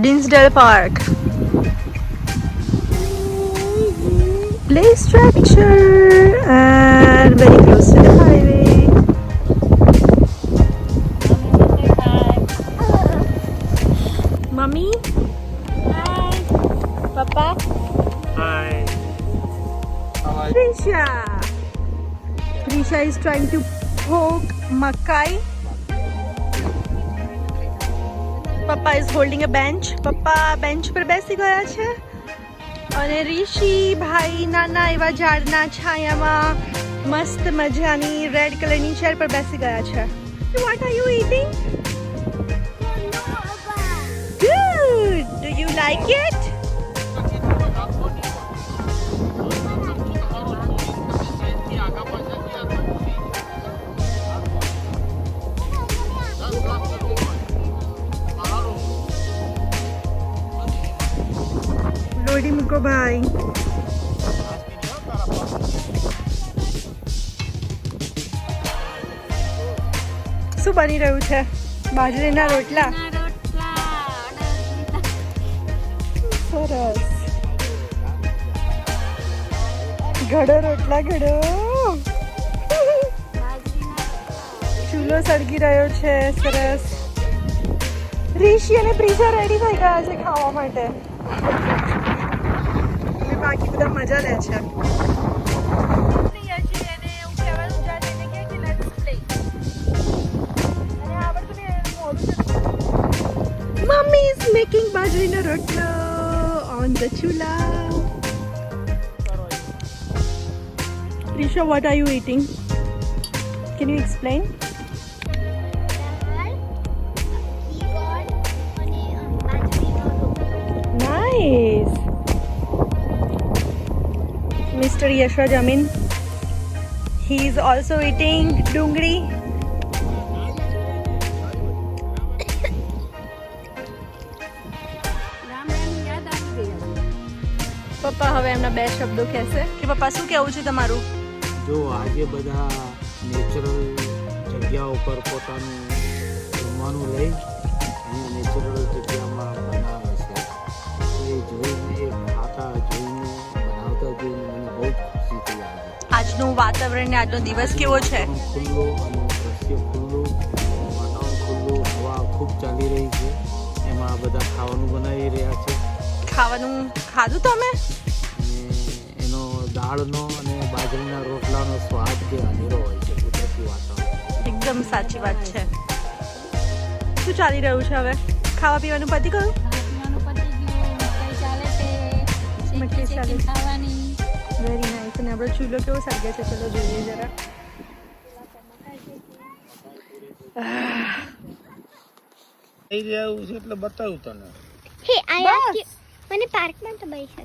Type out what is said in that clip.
Dinsdale Park. Play structure and very close to the highway. Mummy? Hi. Papa? Hi. How are you? Prisha. Prisha is trying to poke Makai. Papa is holding a bench. Papa bench પર બેસી ગયા છે અને ઋષિ ભાઈ નાના એવા ઝાડના છાયામાં મસ્ત મજાની રેડ કલરની ચેર પર બેસી ગયા છે. What are you eating? Good. Do you like it? લોડી મૂકો ભાઈ. શું બની રહ્યું છે? બાજરીના રોટલા. સરસ. ઘડો રોટલા ઘડો. ચૂલો સળગી રહ્યો છે. સરસ. ઋષિ અને પ્રિશા રેડી થઈ ગયા છે ખાવા માટે. બાકી બધા મજા લે છે. Mommy is making bajrina rotla on the chula. Prisha, what are you eating? Can you explain? Nice. Mr. Yashra Jamin, he is also eating dungri. પપ્પા હવે એમના બે શબ્દો કહેશે કે પપ્પા શું કહેવું છે તમારું? જો આજે બધા નેચરલ જગ્યાઓ પર પોતાનું જમવાનું લઈ અને નેચરલ જગ્યામાં બનાવે છે. એ જોઈને ખાતા જોઈને બનાવતા જોઈને મને બહુ જ ખુશી થઈ આજે. આજનું વાતાવરણ ને આજનો દિવસ કેવો છે? ખુલ્લો અને દ્રશ્ય ખુલ્લું, વાતાવરણ ખુલ્લું, હવા ખૂબ ચાલી રહી છે. એમાં આ બધા ખાવાનું બનાવી રહ્યા છે. ખાવાનું ખાધું તમે? અને એનો દાળનો અને બાજરીના રોટલાનો સ્વાદ જે અનેરો હોય છે કુદરતી વાતાવરણ. એકદમ સાચી વાત છે. શું ચાલી રહ્યું છે હવે? ખાવા પીવાનું પતી ગયું? મઠી ચાલે છે. Very nice. અને આપણો ચૂલો કેવો સળગે છે? ચલો જોઈએ જરા. થઈ રહ્યું છે એટલે બતાવું તને. હે આયા મને પાર્કમાં તો બઈ છે.